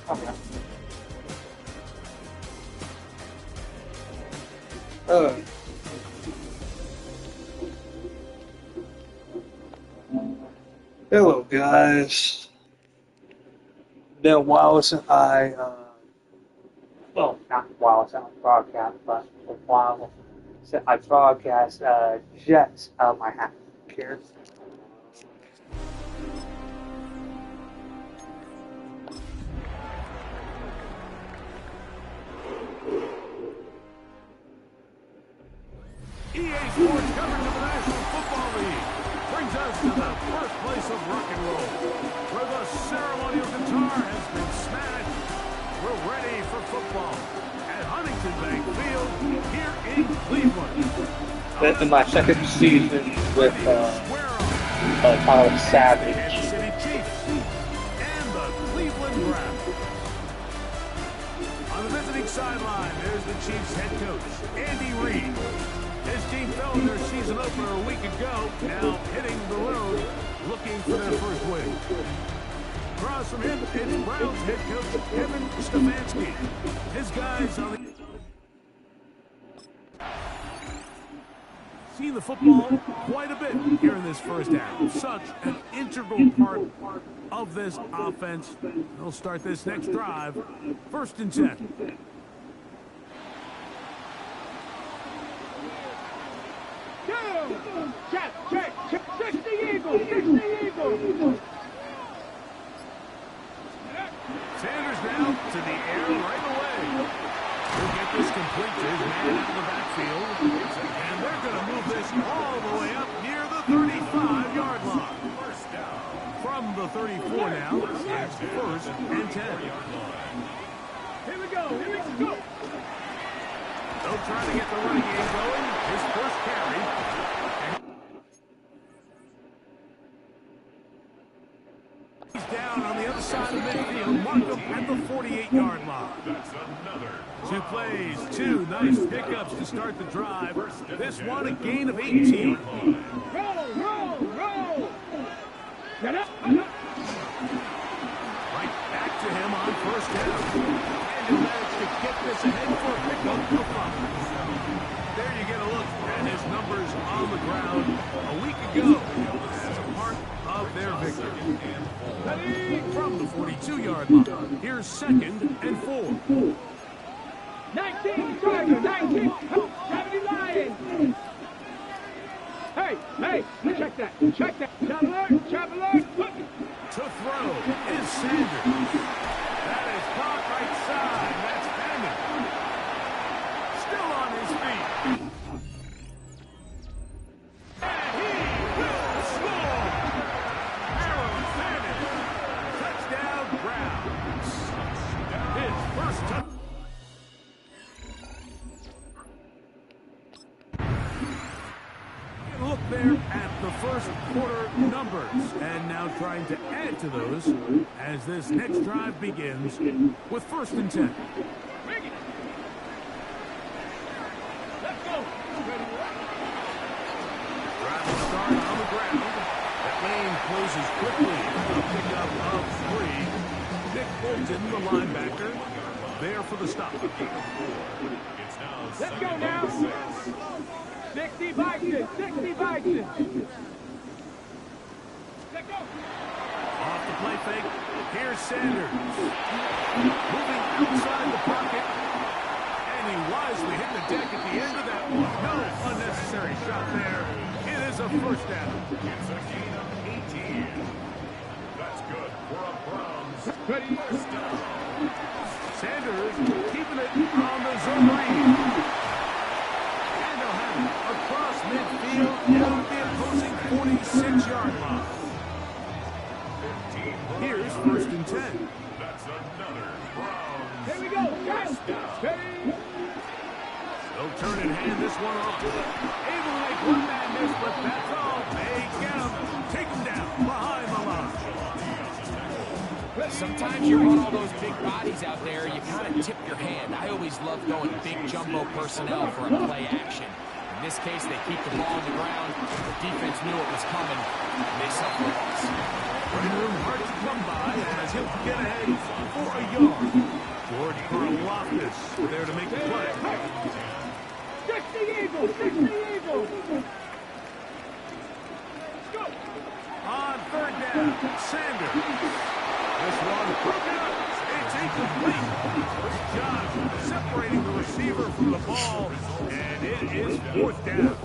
Okay. Oh. Hello, guys. Been a while since well, not a while since I broadcast, but a while since I broadcast Jets out of my hat. Here. EA Sports coverage of the National Football League brings us to the birthplace of rock and roll, where the ceremonial guitar has been smashed. We're ready for football at Huntington Bank Field here in Cleveland. This is my second season with Tyler Savage. Kansas City Chiefs and the Cleveland Browns. On the visiting sideline, there's the Chiefs head coach, Andy Reid. His team fell in their season opener a week ago, now hitting the road, looking for their first win. Across from him, it's Browns head coach Kevin Stefanski. His guys on the... Seen the football quite a bit here in this first half. Such an integral part of this offense. They'll start this next drive, 1st and 10. Check, 60 Eagles, 60 Eagles. Sanders now to the air right away. He'll get this complete to his man out of the backfield. And they're going to move this all the way up near the 35-yard line. From the 34 now, it's 1st and 10. Here we go. They'll try to get the running game going. His first carry. He's down on the other side of midfield. Mark him at the 48-yard line. That's another. 2 plays, 2 nice pickups to start the drive. This one a gain of 18. Roll. Get up. Right back to him on 1st down. And he'll manage to get this ahead for a pickup for 5. There you get a look at his numbers on the ground a week ago. As a part of their victory. From the 42-yard line. Here's 2nd and 4. 19, Tiger, 19. 70 Lions. Hey, check that. Traveler. To throw is Sanders. That is caught right side. That's Hammond. Still on his feet. And he will score. Aaron Sanders. Touchdown Browns. His first touchdown. Look there at the first quarter numbers, and now trying to add to those as this next drive begins with 1st and 10. Let's go. Drive to start on the ground. That lane closes quickly. A pickup of 3. Nick Bolton, the linebacker, there for the stop. Let's go now. 60 Vikings. Let's go. Off the play fake. Here's Sanders. Moving outside the pocket. And he wisely hit the deck at the end of that one. No unnecessary shot there. It is a 1st down. It's a gain of 18. That's good for a Browns. First down. Sanders keeping it on the zone read. Across midfield, down the opposing 46-yard line. Here's 1st and 10. That's another Browns. Here we go. They'll turn and hand this one off. Able to make one man miss, but that's all. They get him. Take him down behind the line. Sometimes you run all those big bodies out there, you kind of tip your hand. I always love going big jumbo personnel for a play action. In this case, they keep the ball on the ground. The defense knew it was coming, and they suffer a loss. Creer hard to come by as he'll get ahead for a yard. George Karlaftis there to make the play. Stick the Eagles! Stick the Eagles! Go! On third down, Sanders. This one broken up. It's incomplete. Josh separating the receiver from the ball, and it is fourth down.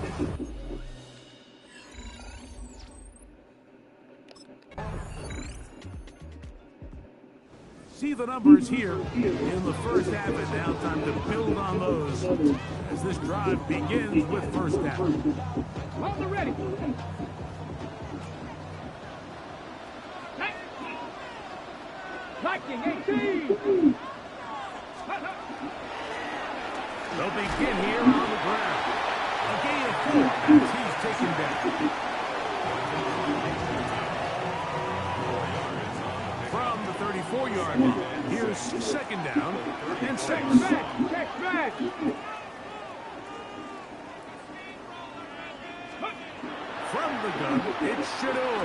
See the numbers here in the first half, and now time to build on those as this drive begins with first down. Hold the ready! Liking 18! They'll begin here on the ground. A gain of 4 as he's taken down. From the 34-yard line, here's second down and 6. Check back! From the gun, it's Shador.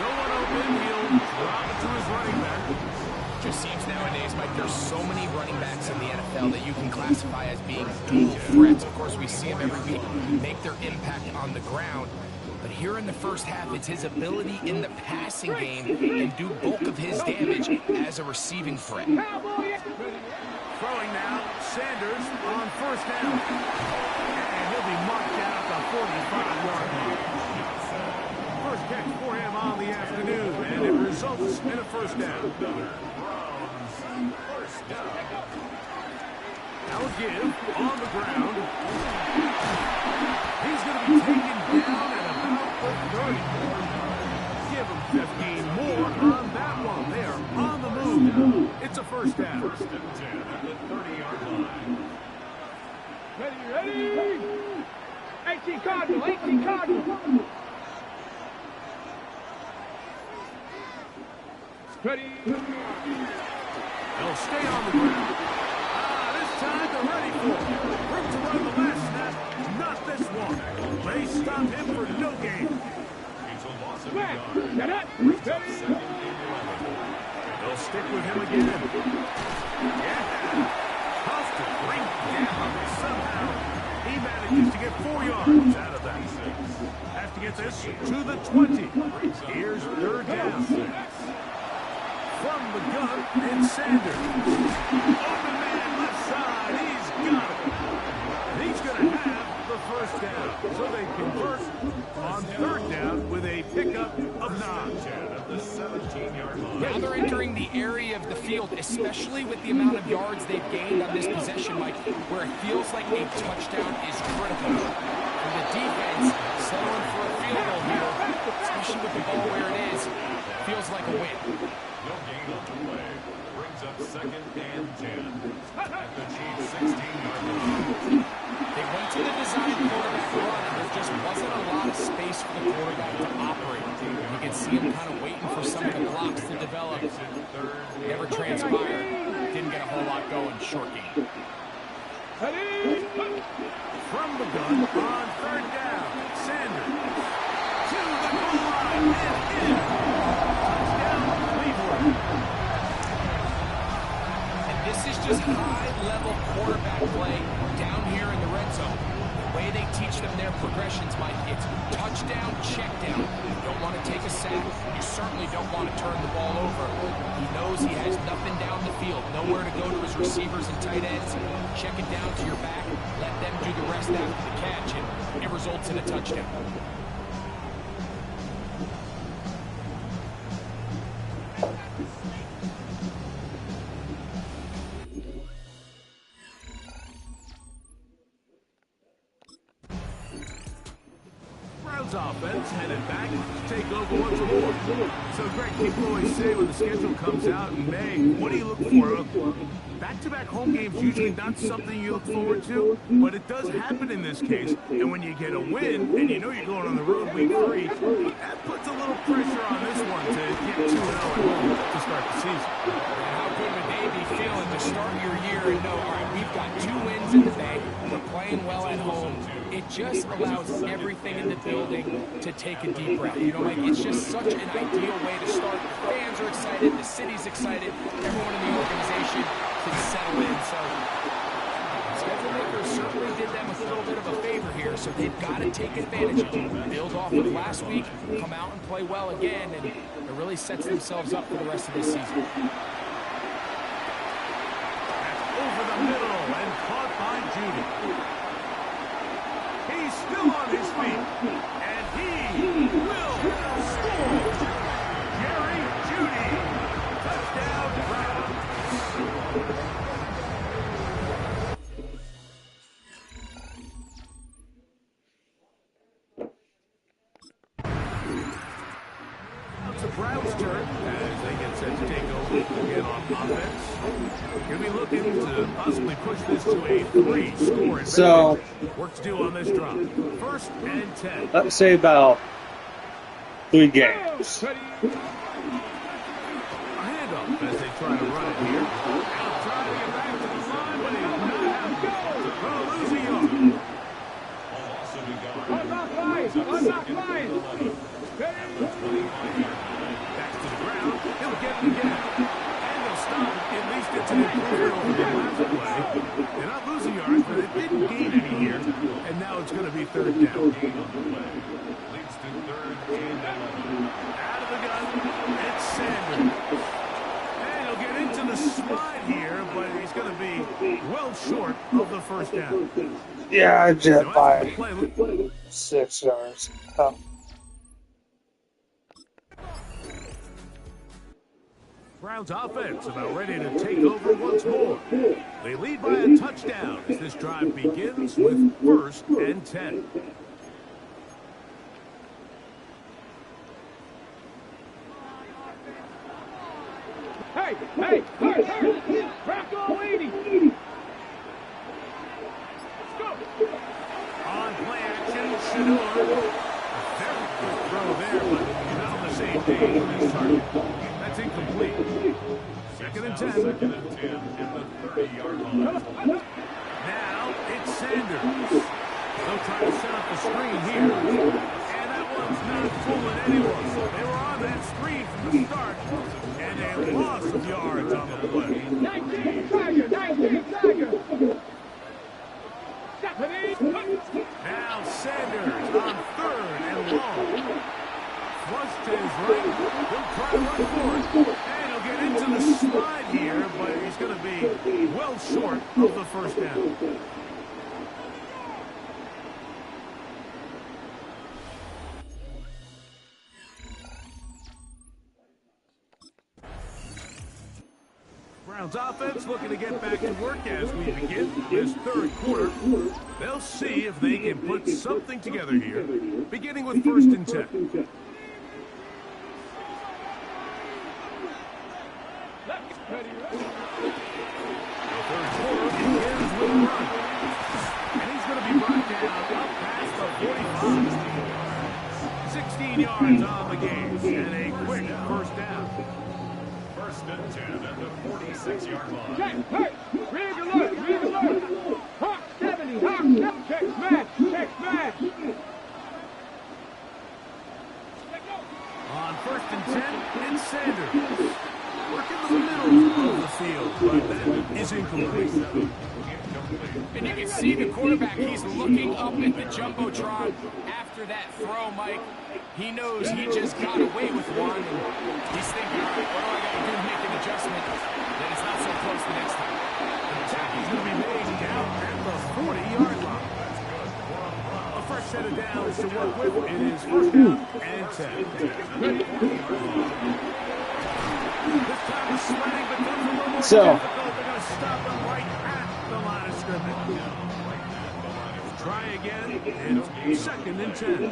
No one open, he'll drop it to his running back. Just seems nowadays, Mike, there's so many running backs in the NFL that you can classify as being dual threats. Of course, we see them every week make their impact on the ground. But here in the first half, it's his ability in the passing game and do bulk of his damage as a receiving threat. Throwing now, Sanders on first down. And he'll be marked down at the 45-yard line. First catch for him on the afternoon, and it results in a first down. Now a give on the ground. He's going to be taken down at about the 30. Give him 15 more on that one. They are on the move. It's a first down. First and 10 at the 30-yard line. Ready! 18 Cardinal! Ready! They'll stay on the ground. This time they're ready for it. Room to run the last snap. Not this one. They stop him for no gain. It's a loss of a yard. Get up! Second and 11. They'll stick with him again. Yeah. Tough to bring down. Somehow he manages to get 4 yards out of that. Have to get this to the 20. Here's third down. From the gun, and Sanders. Open man left side. He's got it. He's going to have the first down. So they convert on third down with a pickup of 9. At the 17-yard line. Now they're entering the area of the field, especially with the amount of yards they've gained on this possession, Mike, where it feels like a touchdown is critical. For the defense, settling for a field goal here, especially with the ball where it is, feels like a win. No gain on the play. Brings up second and 10. At the Chiefs' 16-yard line. They went to the design quarterback run, and there just wasn't a lot of space for the quarterback to operate. You can see him kind of waiting for some of the blocks to develop. Never transpired. Didn't get a whole lot going. Short game. From the gun on third down. Sanders. To the goal line and in. Touchdown, Cleveland. And this is just high-level quarterback play down here in the red zone. The way they teach them their progressions, Mike, it's touchdown, check down. You don't want to take a sack. You certainly don't want to turn the ball over. He knows he has nothing down the field, nowhere to go to his receivers and tight ends. Check it down to your back. Let them do the rest after the catch, and it results in a touchdown. Offense headed back to take over once more. So, Greg, people always say when the schedule comes out in May, what do you look for? Back-to-back home games usually not something you look forward to, but it does happen in this case. And when you get a win, and you know you're going on the road week 3, that puts a little pressure on this one to get 2-0 at home to start the season. And how good would they be feeling to start your year and know, all right, we've got 2 wins in the bank, we're playing well at home, it just allows everything in the building to take a deep breath. You know, Mike, it's just such an ideal way to start. The fans are excited, the city's excited, everyone in the organization can settle in. So schedule makers certainly did them a little bit of a favor here, so they've got to take advantage of it. Build off of last week, come out and play well again, and it really sets themselves up for the rest of this season. Over the middle and caught by Judy. He's still on his feet, and he will score. Jerry Judy, touchdown Browns. It's the Browns' turn as they get set to take over again on offense. He'll be looking to possibly push this to a 3-score advantage. So, Work to do on this drive. 1st and 10. let's say about 3 games. A handoff as they try to run it here. Out trying to get back to the line, but he's not out. Well, losing yard. Back to the ground. He'll get it again. And they'll stop it. At least it's an improvement over the last play. They're not losing yards, but it didn't gain any here. And now it's going to be 3rd down. Leads to 3rd and 11. Out of the gun. It's Sanders. And he'll get into the slide here, but he's going to be well short of the 1st down. Yeah, I just by 6 yards. Oh. Browns offense about ready to take over once more. They lead by a touchdown as this drive begins with 1st and 10. Hey, back all 80. Let's go. On play action, Shador. Very good throw there, but he's not on the same page with his target. That's incomplete. 2nd and 10. 2nd and 10 in the 30-yard line. Now it's Sanders. They'll try to set up the screen here. And that one's not fooling anyone. They were on that screen from the start. And a loss of yards on the play. 19 Tiger. Now Sanders on 3rd and long. Flush to his right. He'll try to run for it. And he'll get into the slide here, but he's going to be well short of the 1st down. Browns offense looking to get back to work as we begin this 3rd quarter. They'll see if they can put something together here, beginning with 1st and 10. The 3rd quarter begins with a run. And he's going to be brought down up past the 45. 16 yards on the game and a quick 1st down. 1st and 10 at the 46-yard line. Hey, read alert. Hawk 70, check smash. On 1st and 10, it's Sanders. Working the middle of the field, but that is incomplete. And you can see the quarterback, he's looking up at the Jumbotron after that throw, Mike. He knows he just got away with one, and he's thinking, all right, what do I got to do to make an adjustment that it's not so close the next time? The attack is going to be made down at the 40-yard line. A fresh set of downs to work with. It is 1st down and 10. This time the sliding becomes a little more difficult. They're going to stop him right at the line of scrimmage. Try again. It's 2nd and 10. 2nd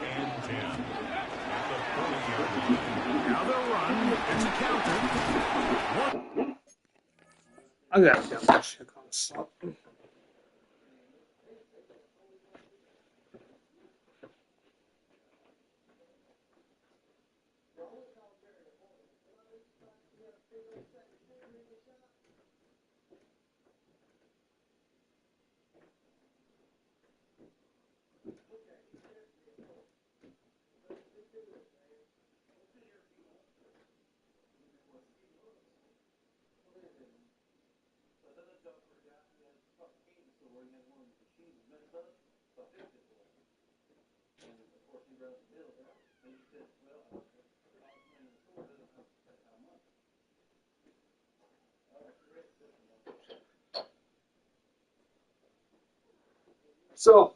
and 10. At the 40-yard line. Now they'll run. It's a counter. I gotta get my shit on something. So,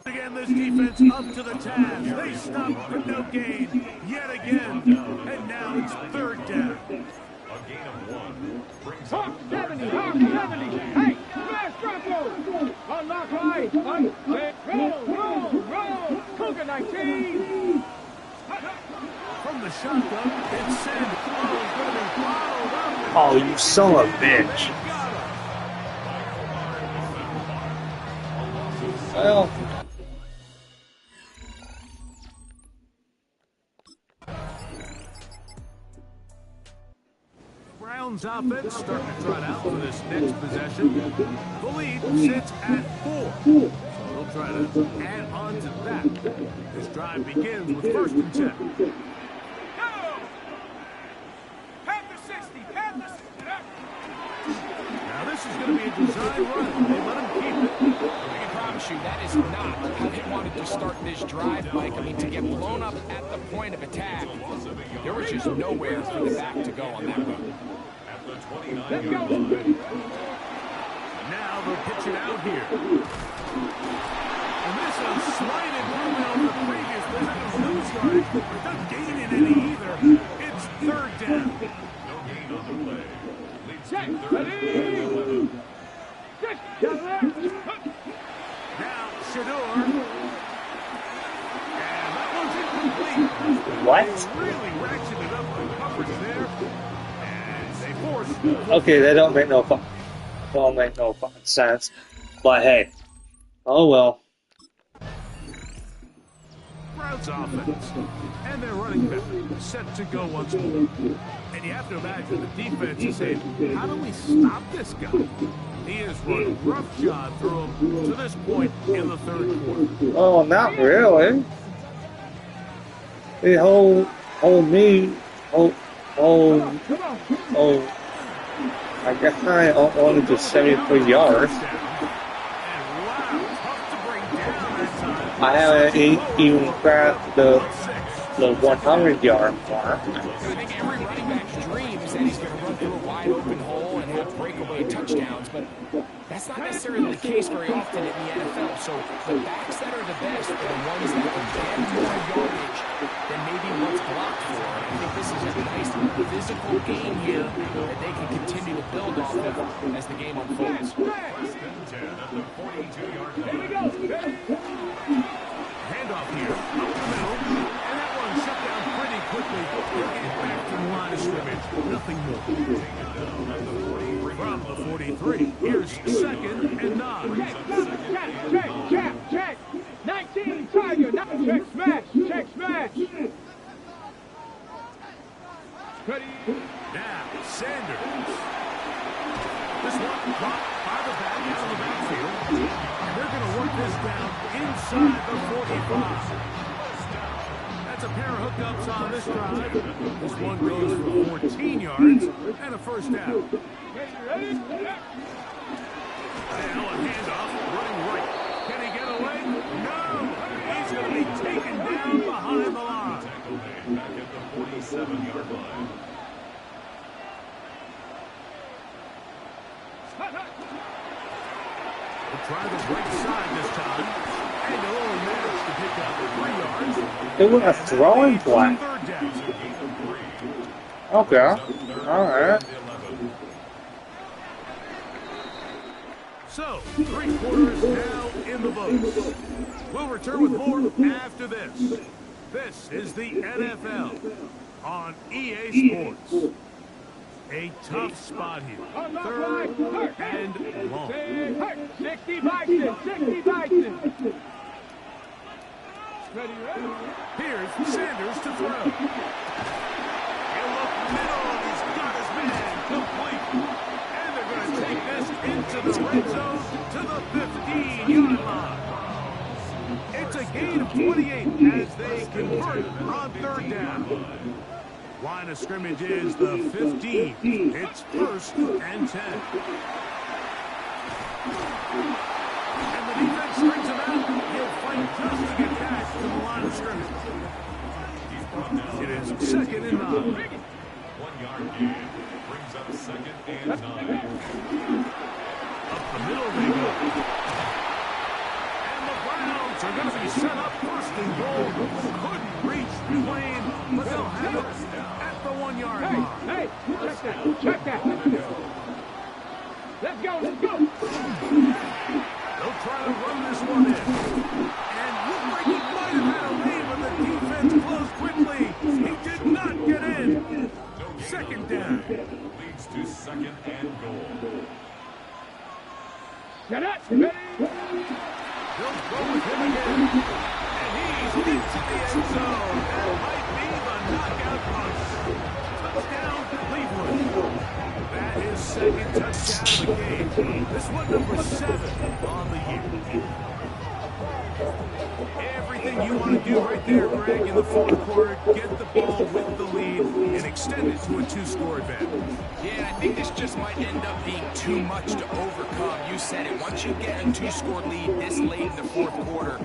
Again, this defense up to the task. They stop for no gain yet again. And now it's third down. A gain of 1 brings up Hawk 70, Hawk 70. Hey, smash Bronco. Unlock right. Roll. Cougar 19. from the shotgun. It's Sanders. Oh, he's going to be fouled up. oh, you son of a bitch. Well, Browns offense starting to trot out for this next possession. The lead sits at 4. So they'll try to add on to that. This drive begins with 1st and 10. Go. Panther 60. Panther 60. Now this is going to be a design run. They let him keep it. I can promise you that is not how they wanted to start this drive, Mike. I mean, to get blown up at the point of attack, there was just nowhere for the back to go on that one. Let's go. Now they'll pitch it out here. And this one slided movement on the previous play. No yardage, but not gaining any either. It's 3rd down. No gain on the play. Leads Check. to 3rd Ready. Check. Down there. Now Shador. And that one's incomplete. what? Really ratcheted up the coverage there. And they forced. Okay, that don't make no fucking sense. But hey, oh well. Browns offense. And they're running back. Set to go once more. And you have to imagine the defense is saying, how do we stop this guy? He has run roughshod through him to this point in the 3rd quarter. Oh, not really. They hold me. I guess I only just 73 yards. And wow, tough to bring down that time. I haven't even cracked the 100-yard mark. I think every running back's dream is that he's going to run through a wide open hole and have breakaway touchdowns, but that's not necessarily the case very often in the NFL. So the backs that are the best are the ones that can get more yardage than maybe what's blocked for. And I think this is a nice physical game here that they can continue to build off of as the game unfolds. Here we go. Handoff here, up the middle, and that one shut down pretty quickly. He'll get it back to the line of scrimmage. Nothing more. From the 43, here's 2nd and 9. Check. 19, Tiger. Check, smash. Ready. Now, Sanders. This one dropped by the back out of the backfield. And they're going to work this down inside the 45. That's a pair of hookups on this drive. This one goes for 14 yards and a 1st down. Ready. Now a handoff, running right. Can he get away? No! He's going to be taken down behind the line. Back at the 47-yard line. It was a throwing play. Okay. All right. So, 3 quarters now in the books. We'll return with more after this. This is the NFL on EA Sports. A tough spot here. 3rd and long. 60 Bison, 60 Bison. Here's Sanders to throw. He'll look middle, and he's got his man complete. And they're going to take this into the red zone to the 15-yard line. It's a gain of 28 as they convert on 3rd down. Line of scrimmage is the 15. It's 1st and 10. And the defense brings him out. He'll fight just to get back to the line of scrimmage. It is 2nd and 9. 1-yard gain brings up 2nd and 9. Up the middle they go. And the Browns are going to be set up 1st and goal. Couldn't reach the lane, but they'll have it at the 1-yard line. Hey, check that. Let's go. They'll try to run this one in. And looked like he might have had a lead, but the defense closed quickly. He did not get in. 2nd down. Leads to 2nd and goal. Get it. Ready? They'll go with him again. And he's into the end zone. That might be the knockout punch. Touchdown, Cleveland. That is 2nd touchdown of the game. This one number 7 on the year. Everything you want to do right there, Greg, in the 4th quarter, get the ball with the lead and extend it to a 2-score advantage. Yeah, I think this just might end up being too much to overcome. You said it. Once you get a 2-score lead this late in the 4th quarter,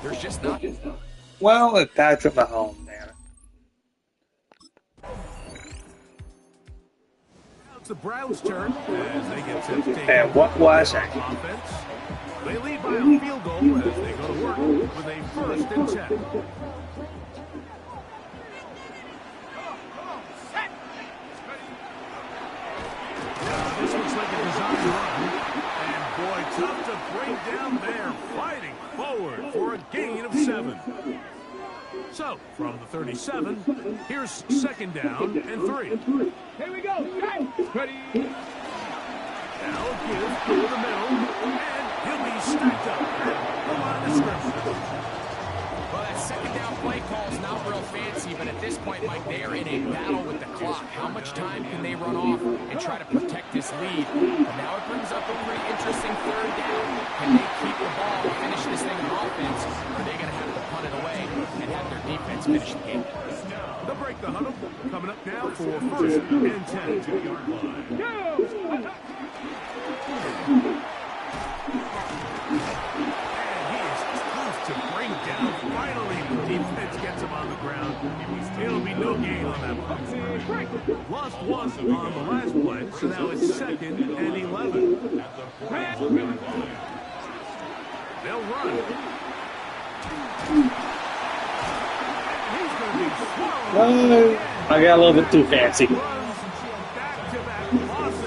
there's just not... Well, if Patrick Mahomes, man. It's the Browns' turn as they get set to take And what was it? offense. They lead by a field goal as they go to work with a 1st and 10. This looks like a design run. And boy, tough to bring down there. Fighting forward for a gain of 7. So, from the 37, here's 2nd down and 3. Here we go. Ready? Now give through the middle, and he'll be stacked up at the line of scrimmage. Well, that 2nd down play call is not real fancy, but at this point, Mike, they are in a battle with the clock. How much time can they run off and try to protect this lead? And now it brings up a pretty interesting 3rd down. Can they keep the ball and finish this thing on offense, or are they going to have to punt it away and have their defense finish the game? They'll break the huddle. Coming up now for 1st and 10. 2-yard line. And he is close to bring down. Finally, the defense gets him on the ground. It'll be no gain on that one. Lost 1 on the last play, so now it's 2nd and 11. At the 4-yard line. They'll run. He's going to be swallowed. I got a little bit too fancy. Back-to-back losses.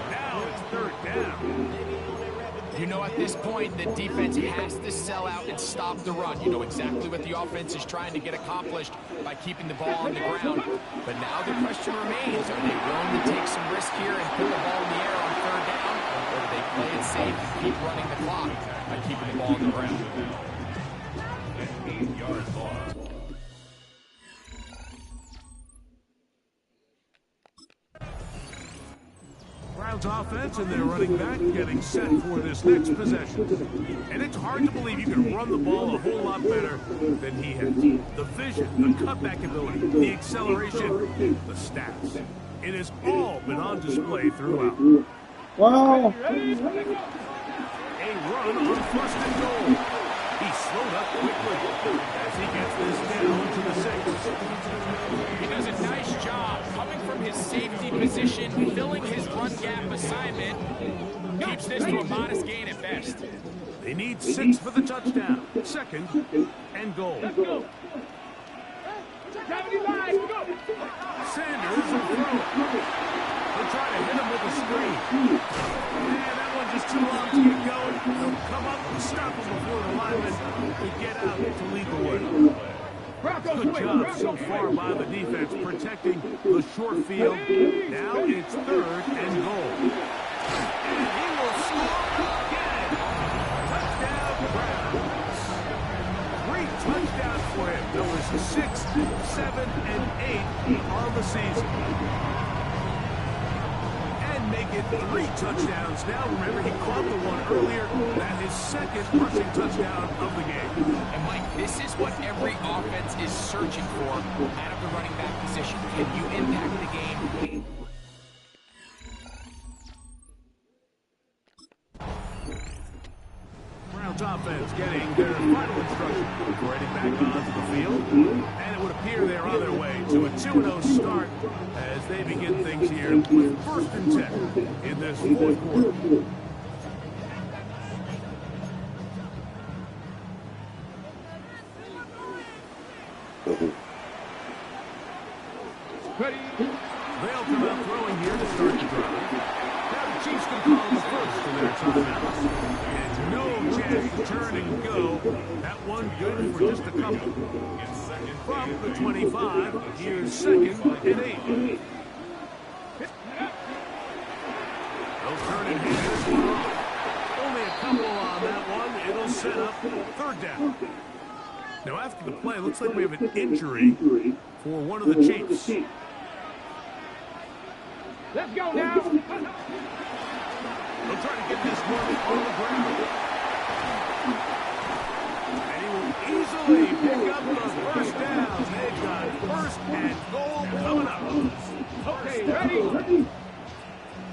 Now it's 3rd down. You know, at this point, the defense has to sell out and stop the run. You know exactly what the offense is trying to get accomplished by keeping the ball on the ground. But now the question remains, are they willing to take some risk here and put the ball in the air on 3rd down? Or do they play it safe and keep running the clock by keeping the ball on the ground? An 8-yard loss. Browns offense and their running back getting set for this next possession. And it's hard to believe you can run the ball a whole lot better than he has. The vision, the cutback ability, the acceleration, the stats. It has all been on display throughout. Well, A run on 1st and goal. He slowed up quickly as he gets this down to the 6. He does a nice job coming from his safety position, filling his run gap assignment. Keeps this to a modest gain at best. They need 6 for the touchdown. 2nd and goal. Let's go. 79, go. Sanders will throw it. They'll try to hit him with a screen. Man, that one just too long to get going. They'll come up and stop him before the lineman can get out to lead the way. Good job so far by the defense protecting the short field. Now it's 3rd and goal. And he will score again. Touchdown, Browns. 3 touchdowns for him. Numbers 6, 7, and 8 on the season. And make it 3 touchdowns now. Remember, he caught the one earlier. That is 2nd rushing touchdown of the game. And Mike, this is what every offense is searching for out of the running back position. Can you impact the game? Browns offense getting their final instruction before heading back onto the field. And it would appear they're on their way to a 2-0 start as they begin things here with 1st and 10 in this 4th quarter. Ready. They'll come out throwing here to start the drive. Now the Chiefs can call the first of their timeouts. And no chance to turn and go. That one good for just a couple. From the 25, here's 2nd and 8. They'll turn and hand this one off. Only a couple on that one. It'll set up 3rd down. Now after the play, it looks like we have an injury for one of the Chiefs. Let's go now. They'll try to get this one on the ground. And he will easily pick up the 1st down. They've got 1st and goal coming up. Okay, ready.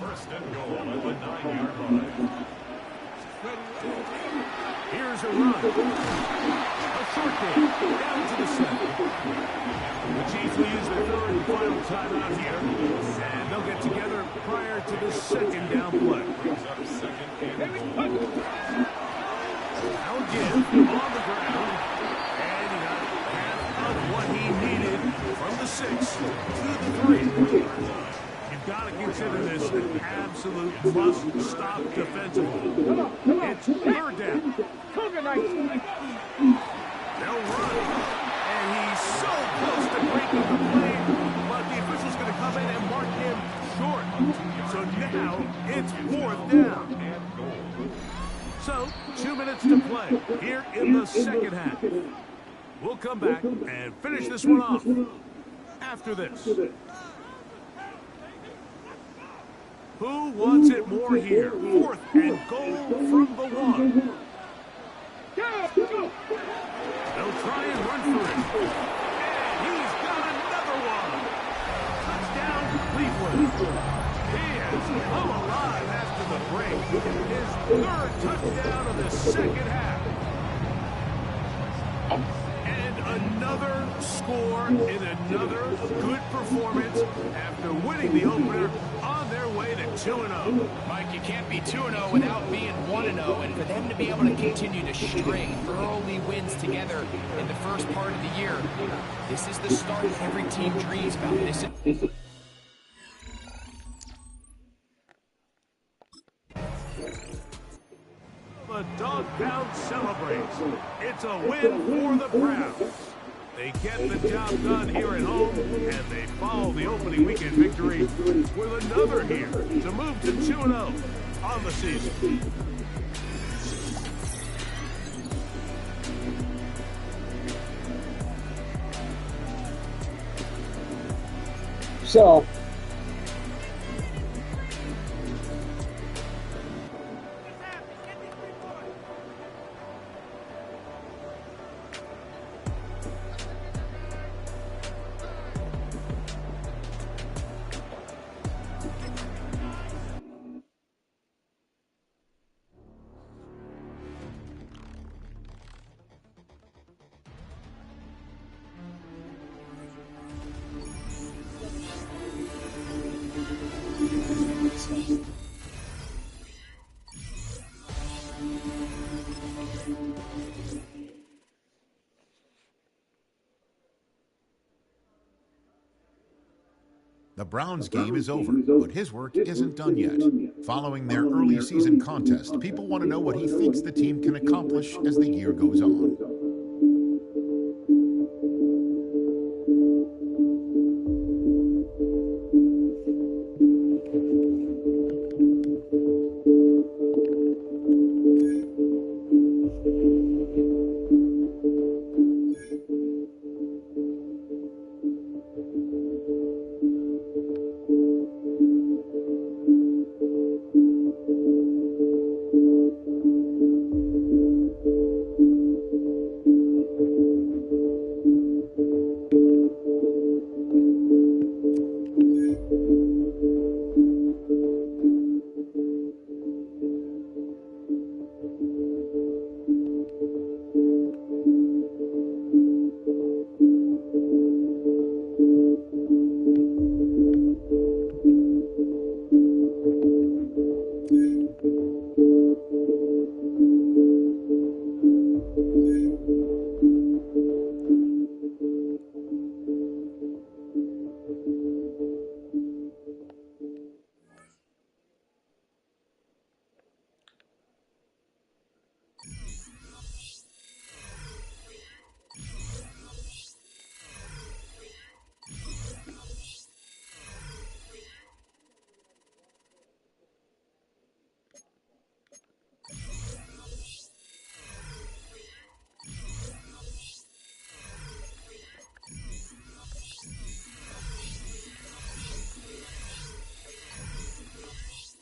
1st and goal at the 9-yard line. Here's a run. A short game down to the 7. The Chiefs will use their 3rd and final timeout here. And they'll get together prior to the 2nd down play. Brings up 2nd and goal. Now again on the ground. And he got half of what he needed from the 6 to the 3. You've got to consider this an absolute must-stop defensively. It's 3rd down. They'll run. And he's so close to breaking the play, but the official's going to come in and mark him short. So now it's 4th down. So 2 minutes to play here in the 2nd half. We'll come back and finish this one off after this. Who wants it more here? 4th and goal from the 1. They'll try and run for it. And he's got another one. Touchdown, Cleveland. He has come alive after the break. His 3rd touchdown of the 2nd half. And another score in another good performance after winning the opener on their way to 2-0. Mike, you can't be 2-0 without being 1-0, and for them to be able to continue to string early wins together in the first part of the year, this is the start every team dreams about. This is The dog pound celebrates. It's a win for the Browns. They get the job done here at home, and they follow the opening weekend victory with another here to move to 2-0 on the season. So, The Browns game is over, but his work isn't done yet. Following their early season contest, people want to know what he thinks the team can accomplish as the year goes on.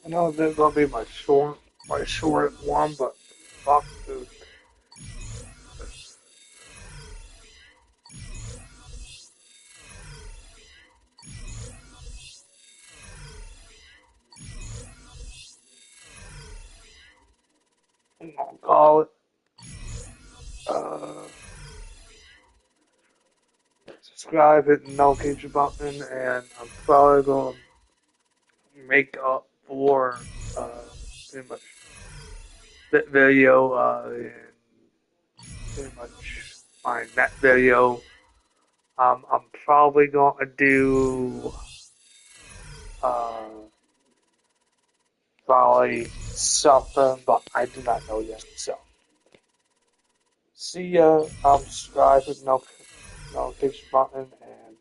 I know this is gonna be my short one, but fuck, dude. I'm gonna call it. Subscribe, hit the notification button, and I'm probably gonna make up for pretty much that video and pretty much my next video. I'm probably gonna do probably something, but I do not know yet. So see ya. Subscribe, hit the notification button, and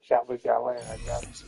chat with y'all later, I guess.